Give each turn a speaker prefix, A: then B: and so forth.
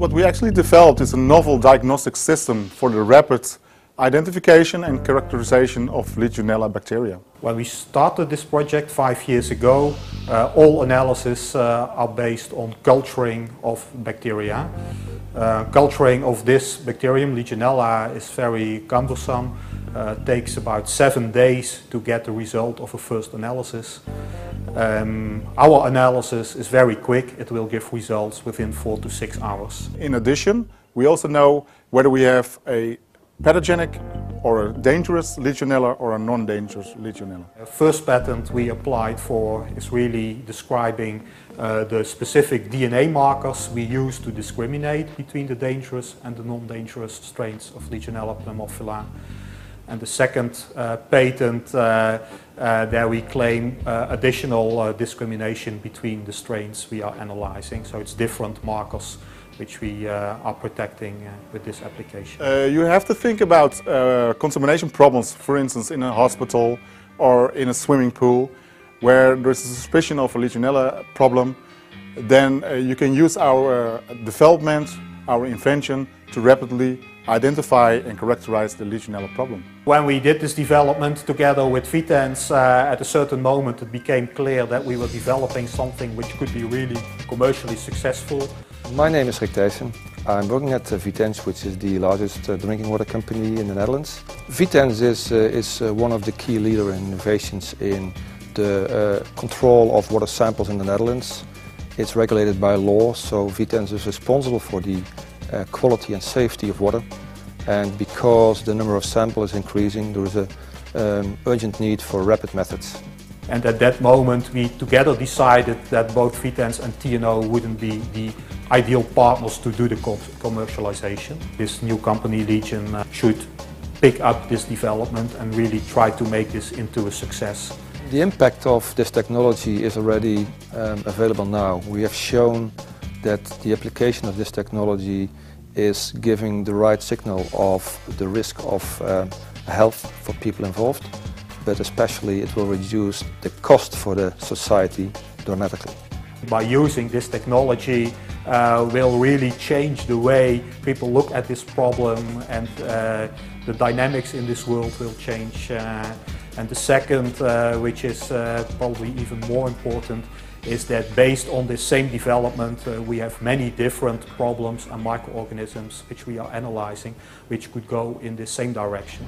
A: what we actually developed is a novel diagnostic system for the rapid identification and characterization of Legionella bacteria.
B: When we started this project 5 years ago, all analyses are based on culturing of bacteria. Culturing of this bacterium, Legionella, is very cumbersome. Takes about 7 days to get the result of a first analysis. Our analysis is very quick. It will give results within 4 to 6 hours.
A: In addition, we also know whether we have a pathogenic or a dangerous Legionella or a non-dangerous Legionella.
B: The first patent we applied for is really describing the specific DNA markers we use to discriminate between the dangerous and the non-dangerous strains of Legionella pneumophila. And the second patent, there we claim additional discrimination between the strains we are analyzing. So it's different markers which we are protecting with this application.
A: You have to think about contamination problems, for instance in a hospital or in a swimming pool where there's a suspicion of a Legionella problem. Then you can use our development, our invention to rapidly identify and characterize the Legionella problem.
B: When we did this development together with Vitens, at a certain moment it became clear that we were developing something which could be really commercially successful.
C: My name is Rick Thijssen. I'm working at Vitens, which is the largest drinking water company in the Netherlands. Vitens is one of the key leader in innovations in the control of water samples in the Netherlands. It's regulated by law, so Vitens is responsible for the quality and safety of water, and because the number of samples is increasing, there is an urgent need for rapid methods.
B: And at that moment we together decided that both Vitens and TNO wouldn't be the ideal partners to do the commercialization. This new company, Legion, should pick up this development and really try to make this into a success.
C: The impact of this technology is already available now. We have shown that the application of this technology is giving the right signal of the risk of health for people involved, but especially it will reduce the cost for the society dramatically.
B: By using this technology will really change the way people look at this problem, and the dynamics in this world will change. And the second, which is probably even more important, is that based on this same development we have many different problems and microorganisms which we are analyzing which could go in the same direction.